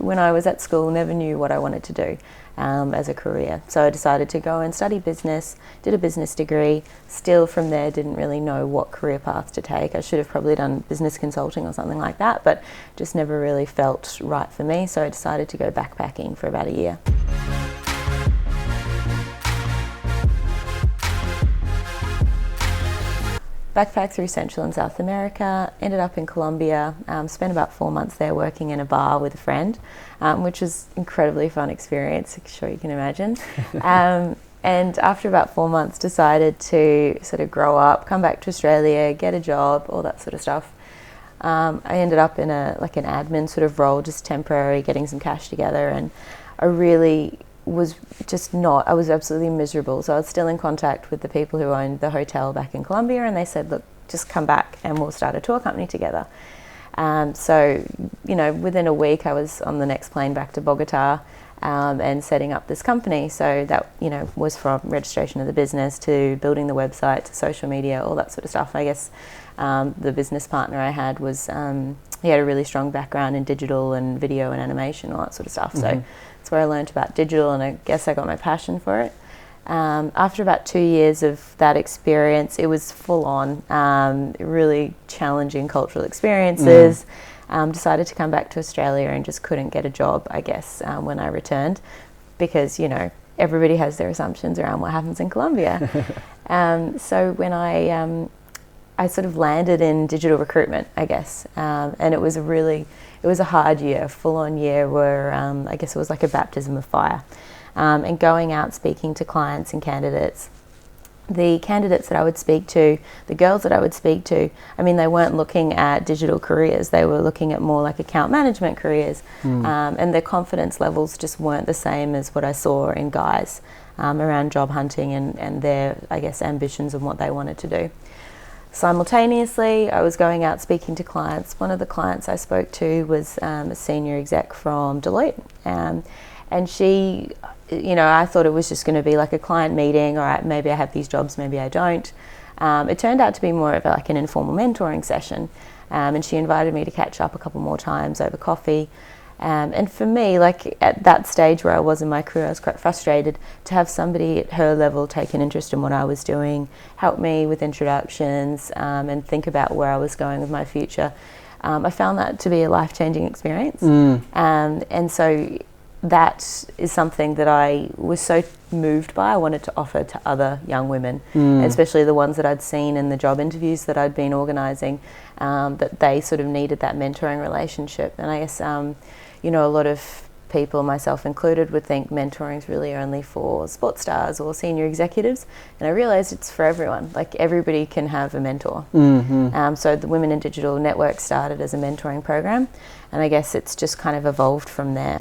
when I was at school, never knew what I wanted to do as a career. So I decided to go and study business, did a business degree. Still from there didn't really know what career path to take. I should have probably done business consulting or something like that, but just never really felt right for me. So I decided to go backpacking for about a year. Backpacked through Central and South America, ended up in Colombia, spent about 4 months there working in a bar with a friend, which was an incredibly fun experience, I'm sure you can imagine. And after about 4 months decided to sort of grow up, come back to Australia, get a job, all that sort of stuff. I ended up in an admin sort of role, just temporary, getting some cash together, and I really was I was absolutely miserable. So I was still in contact with the people who owned the hotel back in Colombia, and they said, look, just come back and we'll start a tour company together. So, within a week I was on the next plane back to Bogota and setting up this company. So that, was from registration of the business to building the website to social media, all that sort of stuff. I guess the business partner I had was, he had a really strong background in digital and video and animation, all that sort of stuff. Mm-hmm. So that's where I learned about digital, and I guess I got my passion for it. After about 2 years of that experience, it was full on, really challenging cultural experiences. Decided to come back to Australia and just couldn't get a job, I guess, when I returned, because, everybody has their assumptions around what happens in Colombia. So when I sort of landed in digital recruitment, I guess, and it was a hard year, full-on year where I guess it was like a baptism of fire. And going out speaking to clients and candidates, the candidates that I would speak to, the girls that I would speak to, I mean, they weren't looking at digital careers, they were looking at more like account management careers, and their confidence levels just weren't the same as what I saw in guys around job hunting and their, I guess, ambitions and what they wanted to do. Simultaneously, I was going out speaking to clients. One of the clients I spoke to was a senior exec from Deloitte, and she, I thought it was just going to be like a client meeting. All right, maybe I have these jobs, maybe I don't. It turned out to be more of like an informal mentoring session, and she invited me to catch up a couple more times over coffee. And for me, like at that stage where I was in my career, I was quite frustrated to have somebody at her level take an interest in what I was doing, help me with introductions, and think about where I was going with my future. I found that to be a life-changing experience. And so that is something that I was so moved by. I wanted to offer to other young women, especially the ones that I'd seen in the job interviews that I'd been organising, that they sort of needed that mentoring relationship. And I guess, a lot of people, myself included, would think mentoring is really only for sports stars or senior executives. And I realised it's for everyone. Like everybody can have a mentor. So the Women in Digital Network started as a mentoring program, and I guess it's just kind of evolved from there.